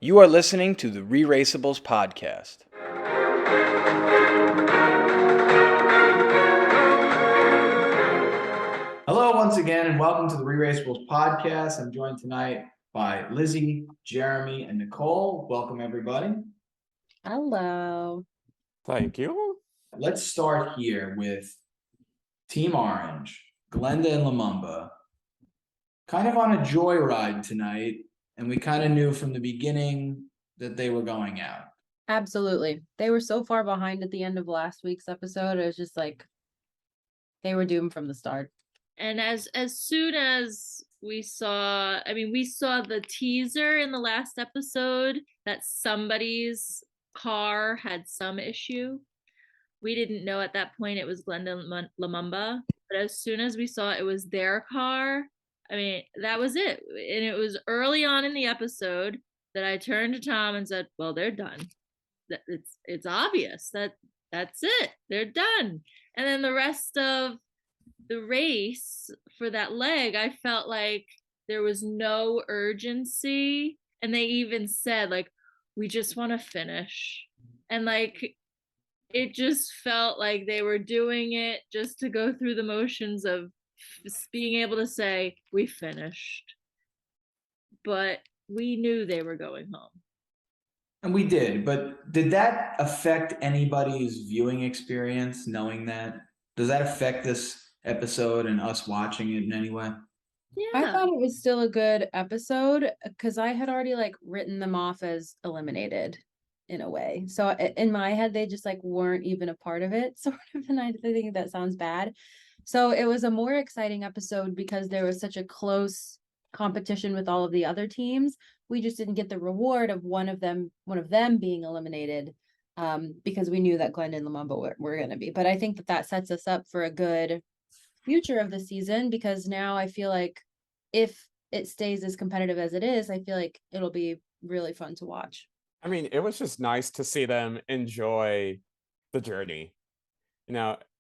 You are listening to the ReRACEables Podcast. Hello once again, and welcome to the ReRACEables Podcast. I'm joined tonight by Lizzie, Jeremy, and Nicole. Welcome, everybody. Hello. Thank you. Let's start here with Team Orange, Glenda and Lumumba, kind of on a joyride tonight, and we kind of knew from the beginning that they were going out. Absolutely. They were so far behind at the end of last week's episode. It was just like they were doomed from the start. And as soon as we saw the teaser in the last episode that somebody's car had some issue. We didn't know at that point it was Glenda and Lumumba, but as soon as we saw it was their car, that was it. And it was early on in the episode that I turned to Tom and said, well, they're done. It's obvious that's it. They're done. And then the rest of the race for that leg, I felt like there was no urgency. And they even said, like, we just want to finish. And like, it just felt like they were doing it just to go through the motions of being able to say, we finished. But we knew they were going home. And we did, but did that affect anybody's viewing experience, knowing that? Does that affect this episode and us watching it in any way? Yeah. I thought it was still a good episode because I had already written them off as eliminated in a way. So in my head, they just weren't even a part of it, sort of. And I think that sounds bad. So it was a more exciting episode because there was such a close competition with all of the other teams. We just didn't get the reward of one of them being eliminated because we knew that Glenda and Lumumba were going to be. But I think that sets us up for a good future of the season, because now I feel like if it stays as competitive as it is, I feel like it'll be really fun to watch. I mean, it was just nice to see them enjoy the journey.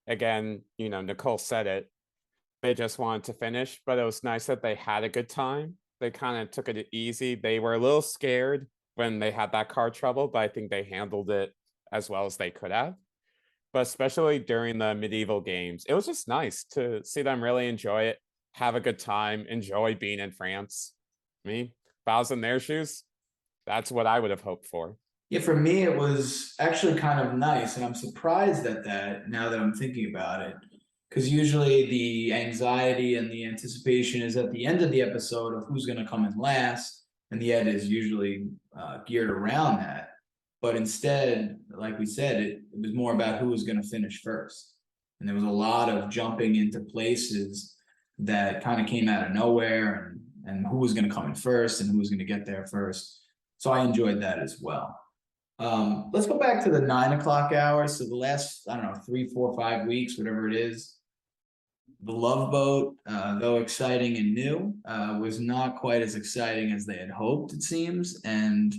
Again, Nicole said it. They just wanted to finish, but it was nice that they had a good time. They kind of took it easy. They were a little scared when they had that car trouble, but I think they handled it as well as they could have. But especially during the medieval games, it was just nice to see them really enjoy it, have a good time, enjoy being in France. If I was in their shoes, that's what I would have hoped for. Yeah, for me, it was actually kind of nice, and I'm surprised at that now that I'm thinking about it. Because usually the anxiety and the anticipation is at the end of the episode of who's going to come in last, and the end is usually geared around that. But instead, like we said, it was more about who was going to finish first. And there was a lot of jumping into places that kind of came out of nowhere, and who was going to come in first and who was going to get there first. So I enjoyed that as well. Let's go back to the 9 o'clock hour. So the last, 3, 4, 5 weeks, whatever it is, the Love Boat, though exciting and new, was not quite as exciting as they had hoped, it seems. And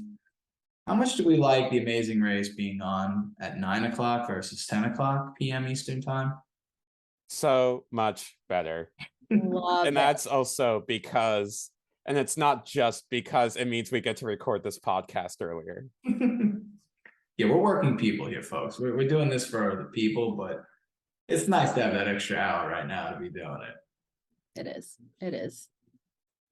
how much do we like The Amazing Race being on at 9 o'clock versus 10 o'clock p.m. Eastern time? So much better. And that's also because, and it's not just because it means we get to record this podcast earlier. Yeah, we're working people here, folks. We're doing this for the people, but it's nice to have that extra hour right now to be doing it. It is.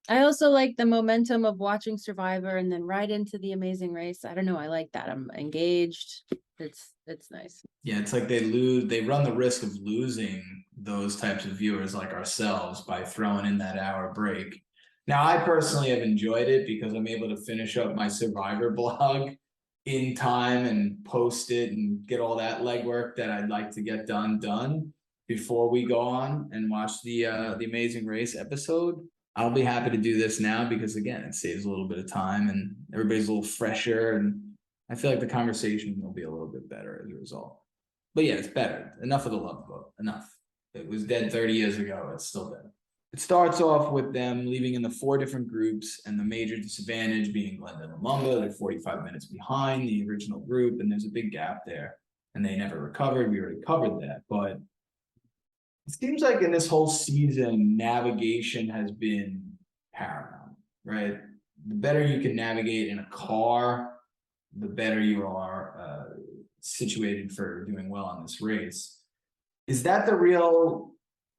I also like the momentum of watching Survivor and then right into The Amazing Race. I don't know. I like that. I'm engaged. It's nice. Yeah, it's like they run the risk of losing those types of viewers like ourselves by throwing in that hour break. Now, I personally have enjoyed it because I'm able to finish up my Survivor blog in time and post it and get all that legwork that I'd like to get done before we go on and watch the Amazing Race episode. I'll be happy to do this now because, again, it saves a little bit of time and everybody's a little fresher, and I feel like the conversation will be a little bit better as a result. But yeah, it's better. Enough of the Love Boat. Enough. It was dead 30 years ago. It's still dead. It starts off with them leaving in the 4 different groups, and the major disadvantage being Glenda and Lumumba. They're 45 minutes behind the original group, and there's a big gap there, and they never recovered. We already covered that, but it seems like in this whole season, navigation has been paramount, right? the better you can navigate in a car, the better you are situated for doing well on this race. Is that the real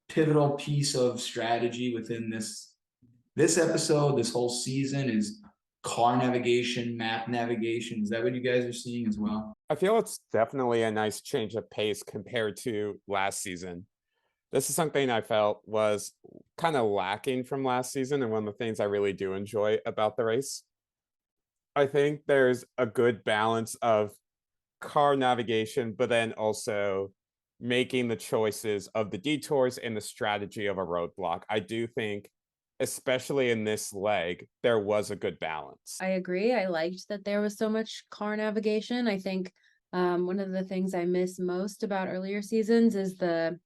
pivotal piece of strategy within this episode, this whole season, is car navigation, map navigation? Is that what you guys are seeing as well? I feel it's definitely a nice change of pace compared to last season. This is something I felt was kind of lacking from last season, and one of the things I really do enjoy about the race. I think there's a good balance of car navigation, but then also making the choices of the detours and the strategy of a roadblock. I do think, especially in this leg, there was a good balance. I agree. I liked that there was so much car navigation. I think one of the things I miss most about earlier seasons is the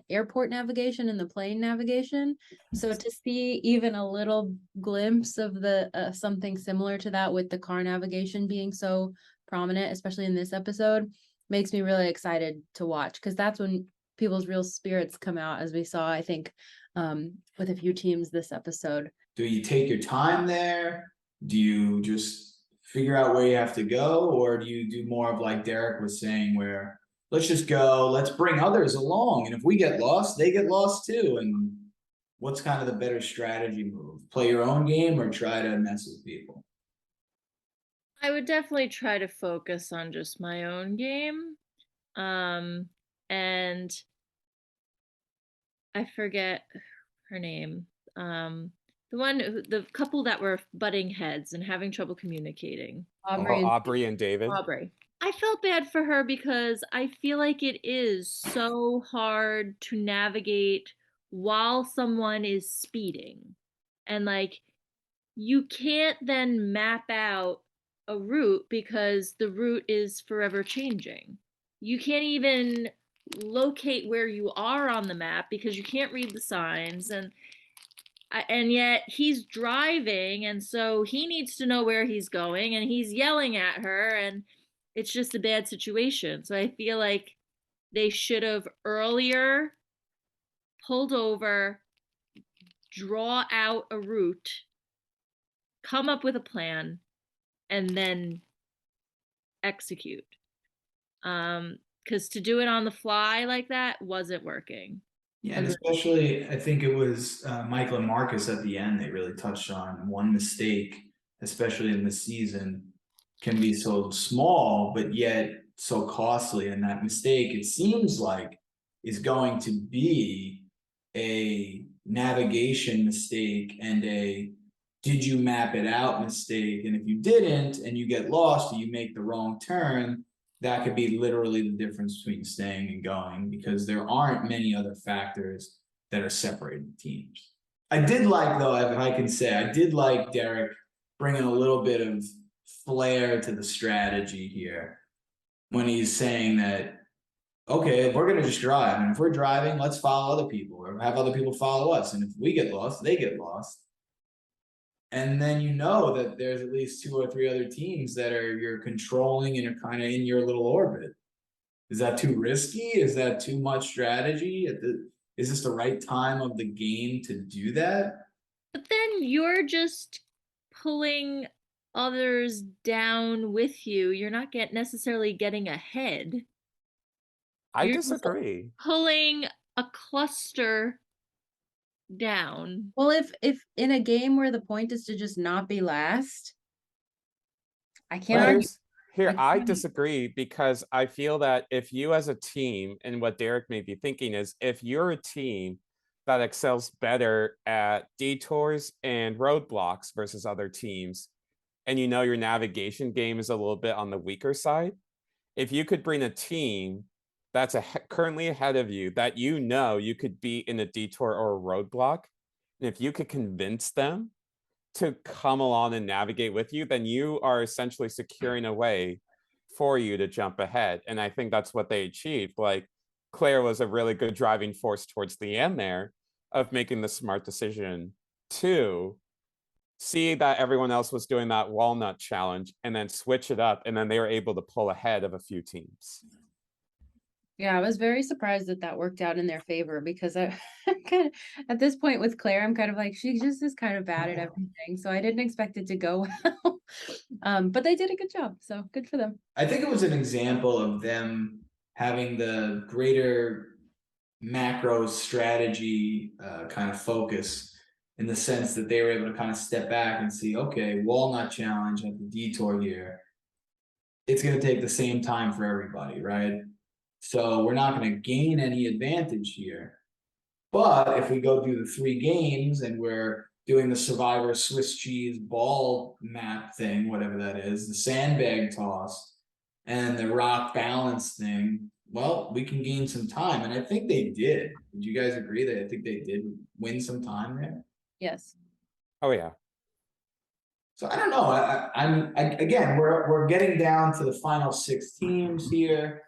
airport navigation and the plane navigation. So to see even a little glimpse of the something similar to that with the car navigation being so prominent, especially in this episode, makes me really excited to watch, because that's when people's real spirits come out, as we saw, I think, with a few teams this episode. Do you take your time there? Do you just figure out where you have to go? Or do you do more of like Derek was saying, where let's just go, let's bring others along, and if we get lost, they get lost too? And what's kind of the better strategy move? Play your own game or try to mess with people? I would definitely try to focus on just my own game. And I forget her name. The couple that were butting heads and having trouble communicating. Aubrey and David. Aubrey. I felt bad for her because I feel like it is so hard to navigate while someone is speeding. And like, you can't then map out a route because the route is forever changing. You can't even locate where you are on the map because you can't read the signs, and yet he's driving, and so he needs to know where he's going, and he's yelling at her, and it's just a bad situation. So I feel like they should have earlier pulled over, draw out a route, come up with a plan, and then execute. Because to do it on the fly like that wasn't working. Yeah, and especially I think it was Michael and Marcus at the end, they really touched on one mistake, especially in the season, can be so small, but yet so costly. And that mistake, it seems like, is going to be a navigation mistake and a did you map it out mistake. And if you didn't and you get lost or you make the wrong turn, that could be literally the difference between staying and going, because there aren't many other factors that are separating teams. I did like, though, if I can say, I did like Derek bringing a little bit of flair to the strategy here when he's saying that, okay, we're going to just drive. And if we're driving, let's follow other people or have other people follow us. And if we get lost, they get lost. And then you know that there's at least 2 or 3 other teams that you're controlling and are kind of in your little orbit. Is that too risky? Is that too much strategy? Is this the right time of the game to do that? But then you're just pulling others down with you. You're not necessarily getting ahead. I disagree. Pulling a cluster down. Well, if in a game where the point is to just not be last, I can't argue. Here, I disagree, because I feel that if you as a team, and what Derek may be thinking is, if you're a team that excels better at detours and roadblocks versus other teams, and you know your navigation game is a little bit on the weaker side, if you could bring a team that's currently ahead of you that you know you could beat in a detour or a roadblock, and if you could convince them to come along and navigate with you, then you are essentially securing a way for you to jump ahead. And I think that's what they achieved. Like, Claire was a really good driving force towards the end there of making the smart decision to see that everyone else was doing that walnut challenge and then switch it up, and then they were able to pull ahead of a few teams. Yeah, I was very surprised that that worked out in their favor because I kind of at this point with Claire, I'm kind of like she just is kind of bad at everything, so I didn't expect it to go well. But they did a good job, so good for them. I think it was an example of them having the greater macro strategy kind of focus, in the sense that they were able to kind of step back and see, okay, walnut challenge at the detour here. It's going to take the same time for everybody, right? So we're not going to gain any advantage here. But if we go do the 3 games and we're doing the Survivor Swiss cheese ball map thing, whatever that is, the sandbag toss, and the rock balance thing, well, we can gain some time. And I think they did. Would you guys agree that I think they did win some time there? Yes. Oh yeah. So I don't know. Again, we're getting down to the final 6 teams here.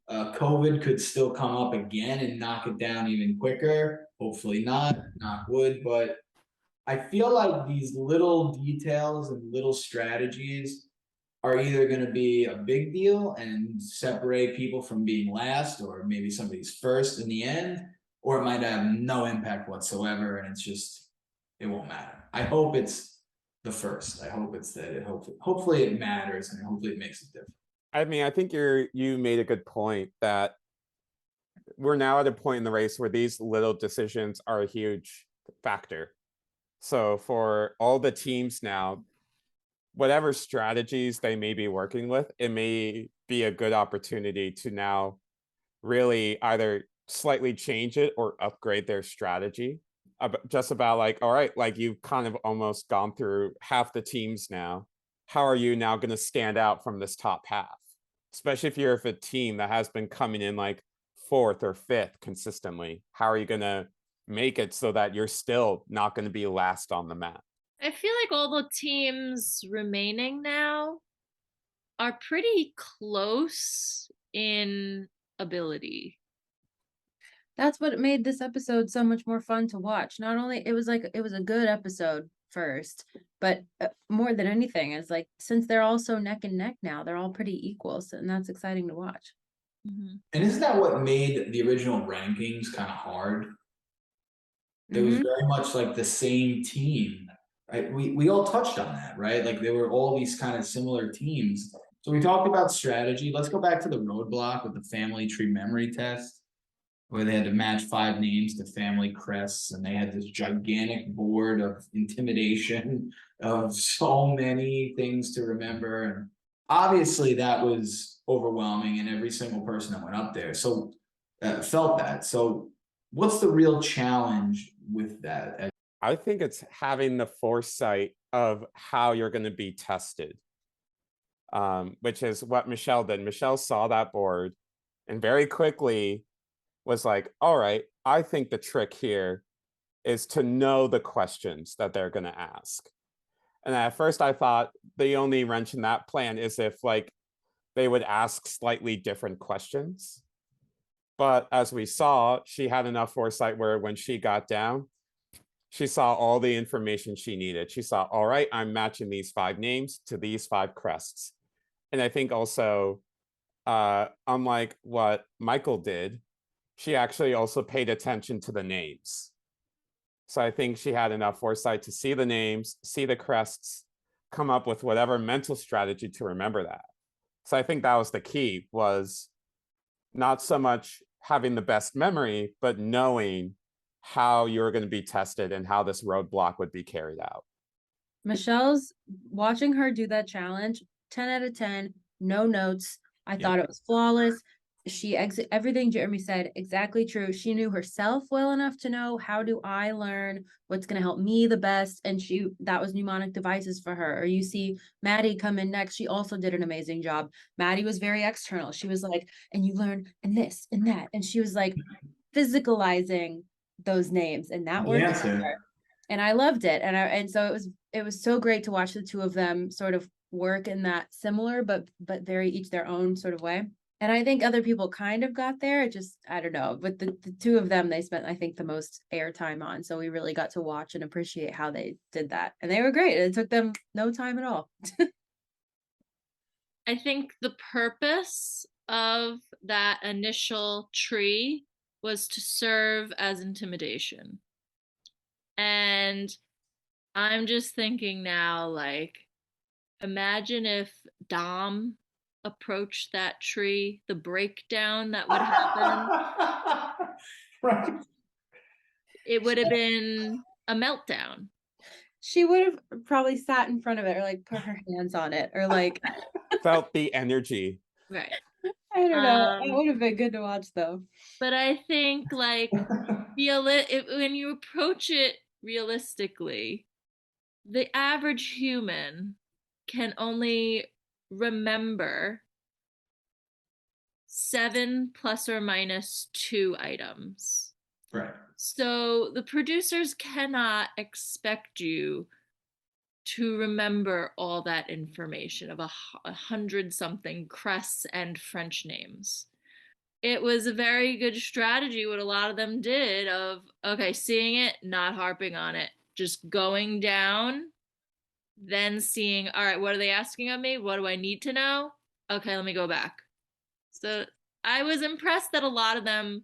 COVID could still come up again and knock it down even quicker. Hopefully not, knock wood. But I feel like these little details and little strategies are either going to be a big deal and separate people from being last, or maybe somebody's first in the end, or it might have no impact whatsoever and it won't matter. I hope it's the first. I hope it's that hopefully it matters and hopefully it makes a difference. I mean, I think you made a good point that we're now at a point in the race where these little decisions are a huge factor. So for all the teams now, whatever strategies they may be working with, it may be a good opportunity to now really either slightly change it or upgrade their strategy. Just about like, all right, like you've kind of almost gone through half the teams now. How are you now going to stand out from this top half? Especially if you're a team that has been coming in like 4th or 5th consistently. How are you going to make it so that you're still not going to be last on the map? I feel like all the teams remaining now are pretty close in ability. That's what made this episode so much more fun to watch. Not only it was a good episode first, but more than anything, it's like since they're all so neck and neck now, they're all pretty equal, so, and that's exciting to watch. Mm-hmm. And isn't that what made the original rankings kind of hard? It was very much like the same team. Right? We all touched on that, right? Like there were all these kind of similar teams. So we talked about strategy. Let's go back to the roadblock with the family tree memory test, where they had to match 5 names to family crests, and they had this gigantic board of intimidation of so many things to remember. And obviously that was overwhelming, and every single person that went up there felt that. So what's the real challenge with that? I think it's having the foresight of how you're going to be tested, which is what Michelle did. Michelle saw that board and very quickly was like, all right, I think the trick here is to know the questions that they're going to ask. And at first I thought the only wrench in that plan is if like they would ask slightly different questions. But as we saw, she had enough foresight where when she got down, she saw all the information she needed. She saw, all right, I'm matching these 5 names to these 5 crests. And I think also, unlike what Michael did, she actually also paid attention to the names. So I think she had enough foresight to see the names, see the crests, come up with whatever mental strategy to remember that. So I think that was the key, was not so much having the best memory, but knowing how you're going to be tested and how this roadblock would be carried out. Michelle's watching her do that challenge, 10 out of 10, no notes. I thought it was flawless. She everything Jeremy said, exactly true. She knew herself well enough to know, how do I learn what's going to help me the best? And that was mnemonic devices for her. Or you see Maddie come in next. She also did an amazing job. Maddie was very external. She was like, and you learn and this and that. And she was like physicalizing those names, and that worked for her. And I loved it. And so it was so great to watch the two of them sort of work in that similar but very each their own sort of way. And I think other people kind of got there. It just, I don't know, but the two of them, they spent, I think, the most airtime on. So we really got to watch and appreciate how they did that. And they were great. It took them no time at all. I think the purpose of that initial tree was to serve as intimidation. And I'm just thinking now, like, imagine if Dom approached that tree, the breakdown that would happen. Right. It would have been a meltdown. She would have probably sat in front of it or like put her hands on it or like Felt the energy. Right. I don't know. It Um, would have been good to watch though. But I think like when you approach it realistically, the average human can only remember 7 plus or minus 2 items. Right. So the producers cannot expect you to remember all that information of 100 something crests and French names. It was a very good strategy what a lot of them did of, okay, seeing it, not harping on it, just going down, then seeing, all right, what are they asking of me? What do I need to know? Okay, let me go back. So I was impressed that a lot of them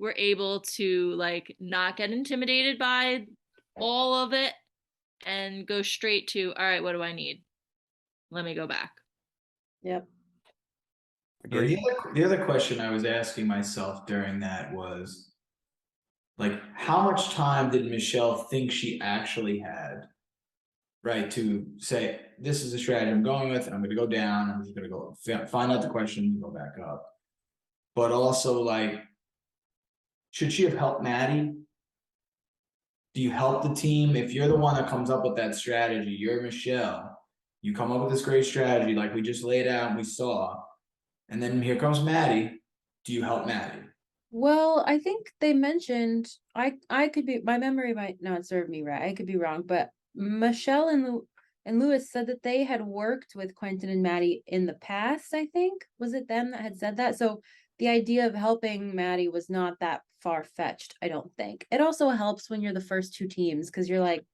were able to like not get intimidated by all of it and go straight to, all right, what do I need? Let me go back. Yep. Yeah, the other question I was asking myself during that was, like, how much time did Michelle think she actually had, right, to say, this is the strategy I'm going with, and I'm going to go down, I'm just going to go find out the question and go back up. But also, like, should she have helped Maddie? Do you help the team? If you're the one that comes up with that strategy, you're Michelle, you come up with this great strategy like we just laid out and we saw, and then here comes Maddie. Do you help Maddie? Well, I think they mentioned I could be, my memory might not serve me right. I could be wrong, but Michelle and Lewis said that they had worked with Quentin and Maddie in the past, I think. Was it them that had said that? So the idea of helping Maddie was not that far-fetched, I don't think. It also helps when you're the first two teams because you're like,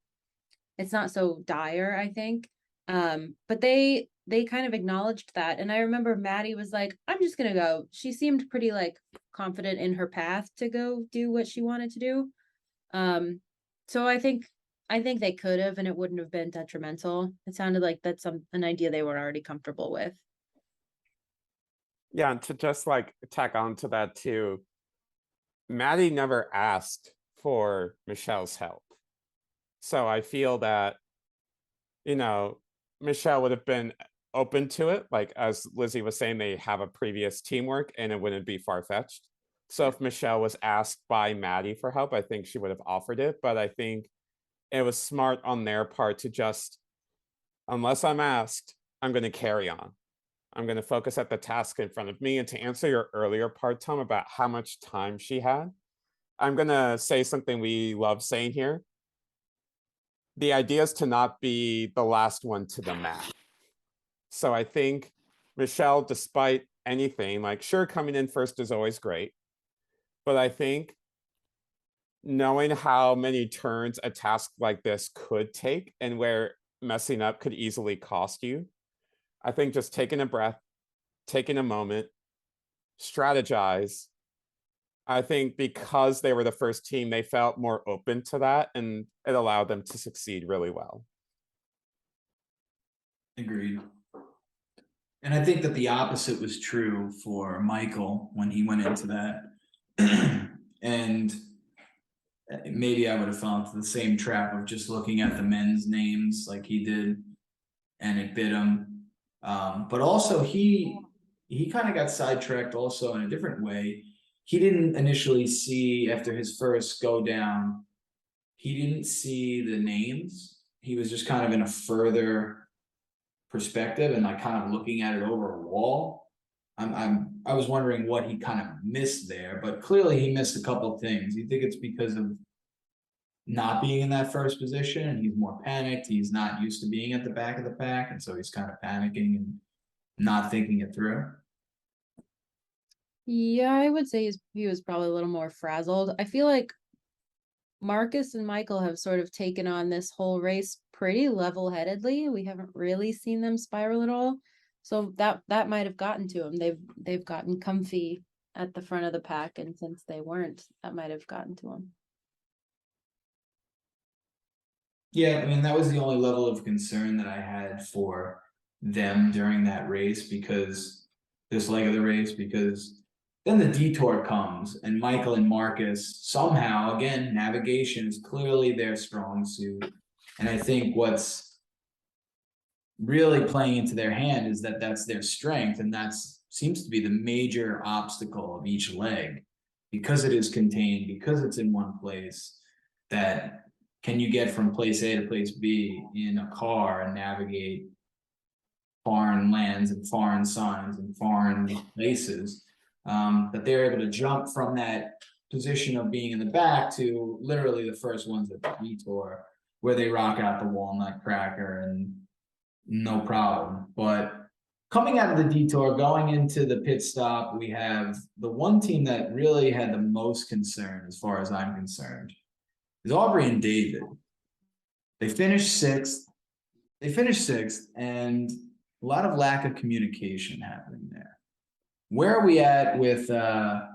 it's not so dire, I think. But they kind of acknowledged that. And I remember Maddie was like, I'm just gonna go. She seemed pretty like confident in her path to go do what she wanted to do. So I think they could have and it wouldn't have been detrimental. It sounded like that's an idea they were already comfortable with. Yeah, and to just like tack on to that too, Maddie never asked for Michelle's help. So I feel that, Michelle would have been open to it. Like as Lizzie was saying, they have a previous teamwork and it wouldn't be far-fetched. So if Michelle was asked by Maddie for help, I think she would have offered it. But I think it was smart on their part to just, unless I'm asked, I'm going to carry on. I'm going to focus at the task in front of me. And to answer your earlier part, Tom, about how much time she had, I'm going to say something we love saying here. The idea is to not be the last one to the mat. So I think Michelle, despite anything, like sure, coming in first is always great. But I think knowing how many turns a task like this could take and where messing up could easily cost you, I think just taking a breath, taking a moment, strategize. I think because they were the first team, they felt more open to that and it allowed them to succeed really well. Agreed. And I think that the opposite was true for Michael when he went into that. And maybe I would have fallen into the same trap of just looking at the men's names like he did, and it bit him. But also he kind of got sidetracked also in a different way. He didn't initially see, after his first go down, he didn't see the names. He was just kind of in a further perspective and like kind of looking at it over a wall. I was wondering what he kind of missed there, but clearly he missed a couple of things. You think it's because of not being in that first position and he's more panicked, he's not used to being at the back of the pack, and so he's kind of panicking and not thinking it through? Yeah, I would say he was probably a little more frazzled. I feel like Marcus and Michael have sort of taken on this whole race pretty level-headedly. We haven't really seen them spiral at all. So that might have gotten to them. They've gotten comfy at the front of the pack, and since they weren't, that might have gotten to them. Yeah, I mean, that was the only level of concern that I had for them during that race, because this leg of the race, because then the detour comes and Michael and Marcus somehow, again, navigation is clearly their strong suit. And I think what's really playing into their hand is that that's their strength, and that's seems to be the major obstacle of each leg, because it is contained, because it's in one place. That can you get from place A to place B in a car and navigate foreign lands and foreign signs and foreign places, that they're able to jump from that position of being in the back to literally the first ones at the detour, where they rock out the walnut cracker and no problem. But coming out of the detour, going into the pit stop, we have the one team that really had the most concern, as far as I'm concerned, is Aubrey and David. They finished sixth. And a lot of lack of communication happening there. Where are we at with our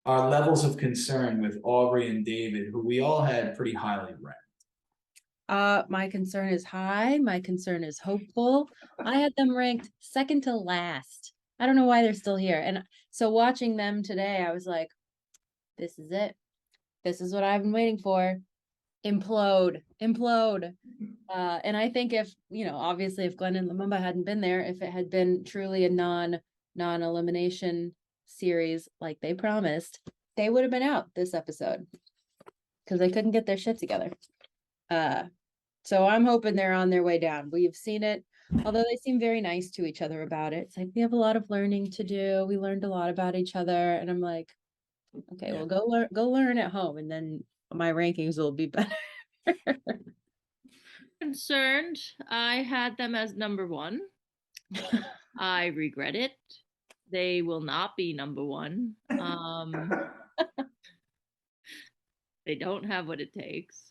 levels of concern with Aubrey and David, who we all had pretty highly ranked? My concern is high. My concern is hopeful. I had them ranked second to last. I don't know why they're still here. And so watching them today, I was like, this is it. This is what I've been waiting for. Implode. And I think if, obviously if Glenn and Lumumba hadn't been there, if it had been truly a non-elimination series like they promised, they would have been out this episode because they couldn't get their shit together. So I'm hoping they're on their way down. We've seen it, although they seem very nice to each other about it. It's like, we have a lot of learning to do. We learned a lot about each other. And I'm like, okay, well, go learn at home, and then my rankings will be better. Concerned. I had them as number one. I regret it. They will not be number one. They don't have what it takes.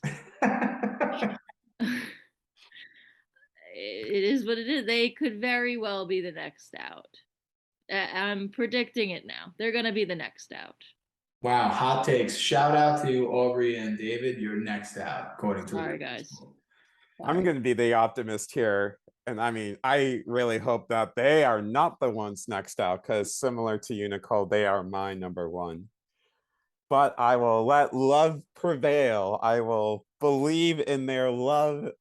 It is what it is. They could very well be the next out. I'm predicting it now. They're going to be the next out. Wow, hot takes. Shout out to Aubrey and David. You're next out, according to Sorry, guys. I'm going to be the optimist here. And I mean, I really hope that they are not the ones next out, because similar to you, Nicole, they are my number one. But I will let love prevail. I will believe in their love.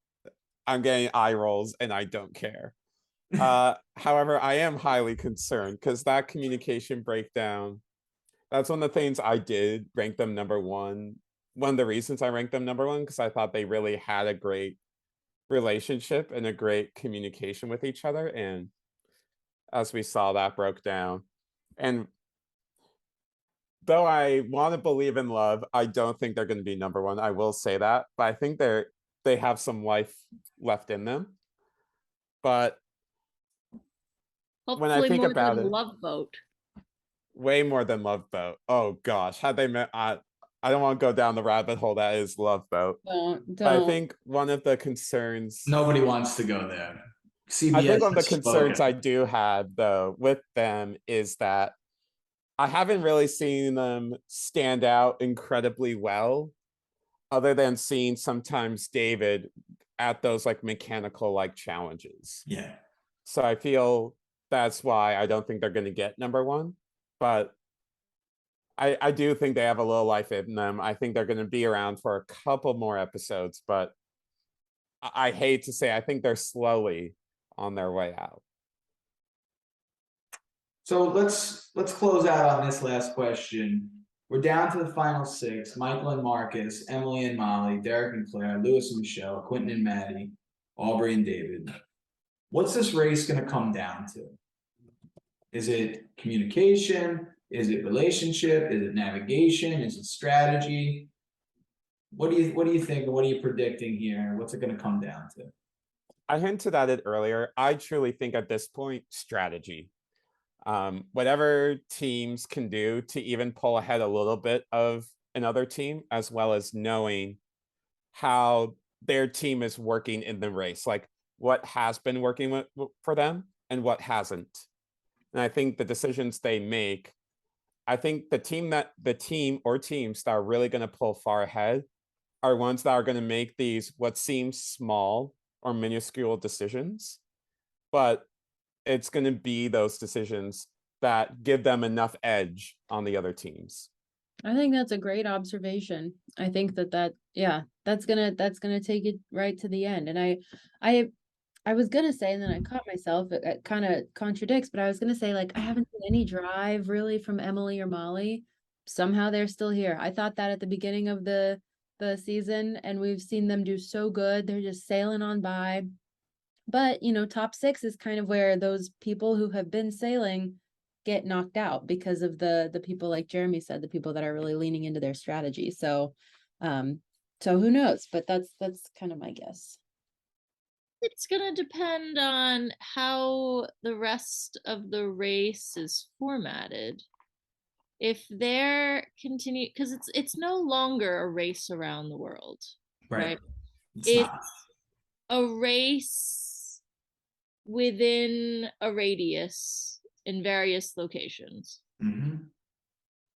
I'm getting eye rolls and I don't care. However, I am highly concerned because that communication breakdown, that's one of the things I did rank them number one. One of the reasons I ranked them number one, because I thought they really had a great relationship and a great communication with each other. And as we saw, that broke down. And though I want to believe in love, I don't think they're going to be number one. I will say that, but I think they have some life left in them. But Hopefully when I think more about than it, Love Boat. way more than Love Boat. Oh gosh, had they met, I don't want to go down the rabbit hole that is Love Boat. Don't. But I think one of the concerns. Nobody wants to go there. CBS I think one of the has concerns spoken. I do have though with them is that I haven't really seen them stand out incredibly well, other than seeing sometimes David at those like mechanical like challenges. Yeah. So I feel that's why I don't think they're going to get number one. But I do think they have a little life in them. I think they're going to be around for a couple more episodes, but I hate to say, I think they're slowly on their way out. So let's close out on this last question. We're down to the final six: Michael and Marcus, Emily and Molly, Derek and Claire, Lewis and Michelle, Quentin and Maddie, Aubrey and David. What's this race going to come down to? Is it communication? Is it relationship? Is it navigation? Is it strategy? What do you think? What are you predicting here? What's it going to come down to? I hinted at it earlier. I truly think at this point, strategy. Whatever teams can do to even pull ahead a little bit of another team, as well as knowing how their team is working in the race, like what has been working for them and what hasn't. And I think the decisions they make, I think the team or teams that are really going to pull far ahead are ones that are going to make these what seems small or minuscule decisions, but it's going to be those decisions that give them enough edge on the other teams. I think that's a great observation. I think that's gonna take it right to the end. And I was gonna say, and then I caught myself, it kind of contradicts, but I was gonna say, like, I haven't seen any drive really from Emily or Molly. Somehow they're still here. I thought that at the beginning of the season, and we've seen them do so good. They're just sailing on by. But, top 6 is kind of where those people who have been sailing get knocked out because of the people, like Jeremy said, the people that are really leaning into their strategy. So who knows? But that's kind of my guess. It's gonna depend on how the rest of the race is formatted. If they're continue, because it's no longer a race around the world, right? It's not a race within a radius in various locations. Mhm.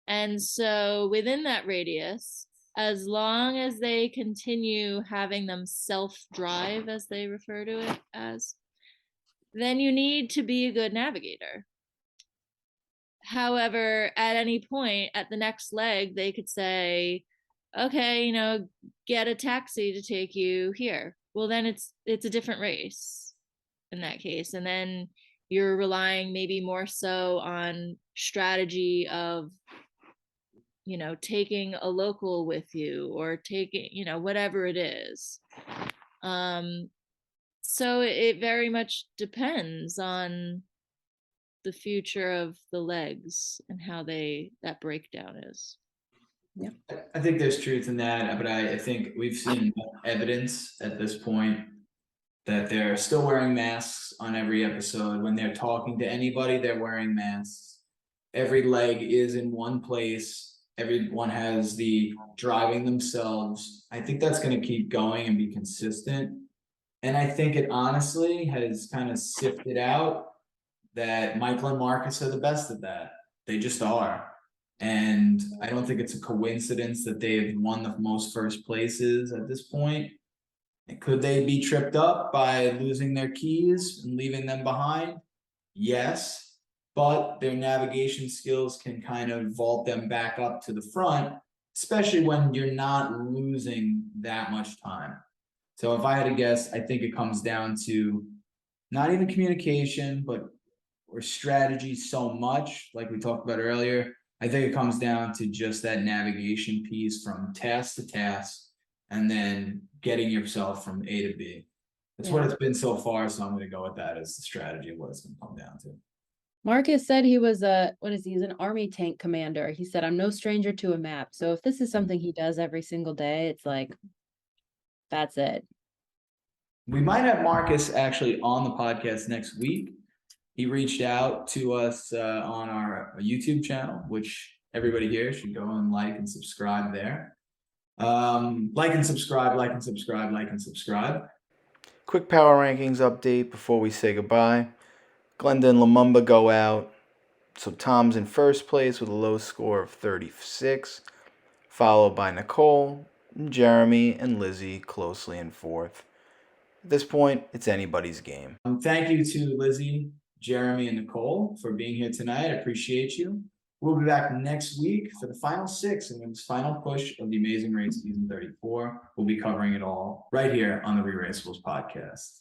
And so within that radius, as long as they continue having them self-drive, as they refer to it as, then you need to be a good navigator. However, at any point at the next leg, they could say, okay, get a taxi to take you here. Well, then it's a different race in that case. And then you're relying maybe more so on strategy of, taking a local with you or taking, whatever it is. So it very much depends on the future of the legs and how that breakdown is. Yeah. I think there's truth in that, but I think we've seen evidence at this point that they're still wearing masks on every episode. When they're talking to anybody, they're wearing masks. Every leg is in one place. Everyone has the driving themselves. I think that's going to keep going and be consistent. And I think it honestly has kind of sifted out that Michael and Marcus are the best at that. They just are. And I don't think it's a coincidence that they've won the most first places at this point. And could they be tripped up by losing their keys and leaving them behind? Yes, but their navigation skills can kind of vault them back up to the front, especially when you're not losing that much time. So if I had to guess, I think it comes down to not even communication, or strategy so much, like we talked about earlier. I think it comes down to just that navigation piece from task to task and then getting yourself from A to B. That's what it's been so far, so I'm going to go with that as the strategy of what it's going to come down to. Marcus said he was he's an army tank commander. He said, I'm no stranger to a map. So if this is something he does every single day, it's like, that's it. We might have Marcus actually on the podcast next week. He reached out to us on our YouTube channel, which everybody here should go and like and subscribe there. Like and subscribe, like and subscribe, like and subscribe. Quick power rankings update before we say goodbye. Glenda and Lumumba go out. So Tom's in first place with a low score of 36, followed by Nicole, Jeremy, and Lizzie closely in fourth. At this point, it's anybody's game. Thank you to Lizzie, Jeremy, and Nicole for being here tonight. I appreciate you. We'll be back next week for the final 6 and this final push of the Amazing Race Season 34. We'll be covering it all right here on the ReRACEables Podcast.